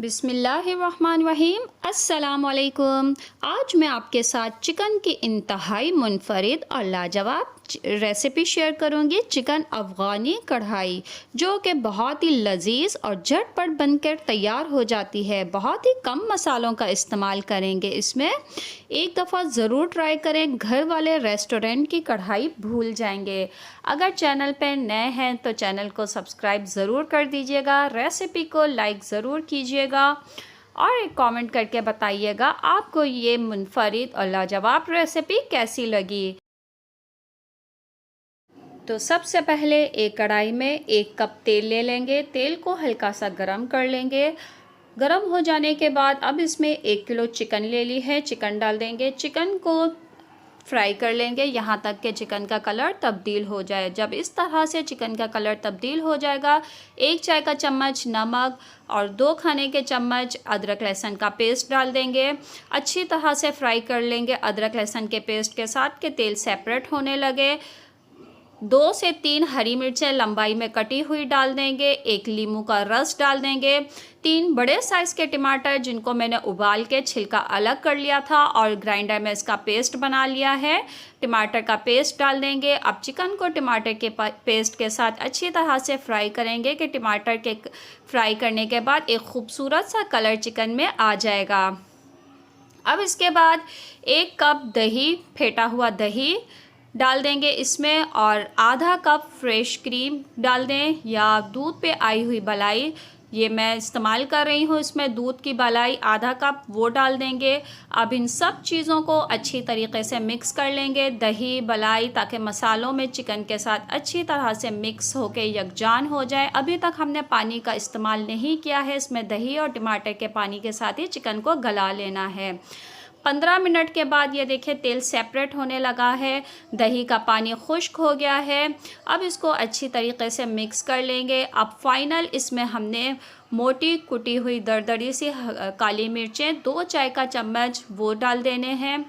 बिस्मिल्लाहिर्रहमानिर्रहीम। अस्सलाम वालेकुम। आज मैं आपके साथ चिकन की इंतहाई मुनफरिद और लाजवाब रेसिपी शेयर करूंगी। चिकन अफ़गानी कढ़ाई, जो कि बहुत ही लजीज और झटपट बनकर तैयार हो जाती है। बहुत ही कम मसालों का इस्तेमाल करेंगे इसमें। एक दफ़ा ज़रूर ट्राई करें, घर वाले रेस्टोरेंट की कढ़ाई भूल जाएंगे। अगर चैनल पर नए हैं तो चैनल को सब्सक्राइब ज़रूर कर दीजिएगा, रेसिपी को लाइक ज़रूर कीजिएगा और एक कमेंट करके बताइएगा आपको ये मुनफरिद और लाजवाब रेसिपी कैसी लगी। तो सबसे पहले एक कढ़ाई में 1 कप तेल ले लेंगे। तेल को हल्का सा गरम कर लेंगे। गरम हो जाने के बाद अब इसमें 1 किलो चिकन ले ली है, चिकन डाल देंगे। चिकन को फ्राई कर लेंगे यहाँ तक कि चिकन का कलर तब्दील हो जाए। जब इस तरह से चिकन का कलर तब्दील हो जाएगा, 1 चाय का चम्मच नमक और 2 खाने के चम्मच अदरक लहसुन का पेस्ट डाल देंगे। अच्छी तरह से फ्राई कर लेंगे अदरक लहसुन के पेस्ट के साथ कि तेल सेपरेट होने लगे। 2 से 3 हरी मिर्चें लंबाई में कटी हुई डाल देंगे। 1 नींबू का रस डाल देंगे। 3 बड़े साइज़ के टमाटर जिनको मैंने उबाल के छिलका अलग कर लिया था और ग्राइंडर में इसका पेस्ट बना लिया है, टमाटर का पेस्ट डाल देंगे। अब चिकन को टमाटर के पेस्ट के साथ अच्छी तरह से फ्राई करेंगे कि टमाटर के फ्राई करने के बाद एक खूबसूरत सा कलर चिकन में आ जाएगा। अब इसके बाद 1 कप दही, फेंटा हुआ दही डाल देंगे इसमें और आधा कप फ्रेश क्रीम डाल दें या दूध पे आई हुई मलाई, ये मैं इस्तेमाल कर रही हूँ। इसमें दूध की मलाई आधा कप वो डाल देंगे। अब इन सब चीज़ों को अच्छी तरीके से मिक्स कर लेंगे, दही मलाई, ताकि मसालों में चिकन के साथ अच्छी तरह से मिक्स होके यकजान हो जाए। अभी तक हमने पानी का इस्तेमाल नहीं किया है, इसमें दही और टमाटर के पानी के साथ ही चिकन को गला लेना है। 15 मिनट के बाद ये देखिए तेल सेपरेट होने लगा है, दही का पानी खुश्क हो गया है। अब इसको अच्छी तरीके से मिक्स कर लेंगे। अब फाइनल इसमें हमने मोटी कुटी हुई दरदरी सी काली मिर्चें 2 चाय का चम्मच वो डाल देने हैं।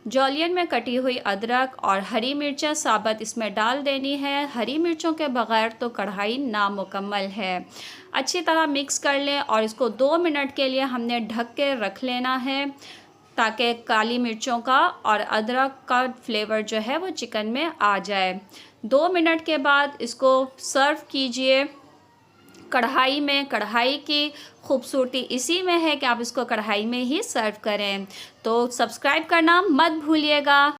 जौलियन में कटी हुई अदरक और हरी मिर्चें साबुत इसमें डाल देनी है। हरी मिर्चों के बगैर तो कढ़ाई नामुकम्मल है। अच्छी तरह मिक्स कर लें और इसको 2 मिनट के लिए हमने ढक के रख लेना है, ताकि काली मिर्चों का और अदरक का फ्लेवर जो है वो चिकन में आ जाए। 2 मिनट के बाद इसको सर्व कीजिए कढ़ाई में। कढ़ाई की खूबसूरती इसी में है कि आप इसको कढ़ाई में ही सर्व करें। तो सब्सक्राइब करना मत भूलिएगा।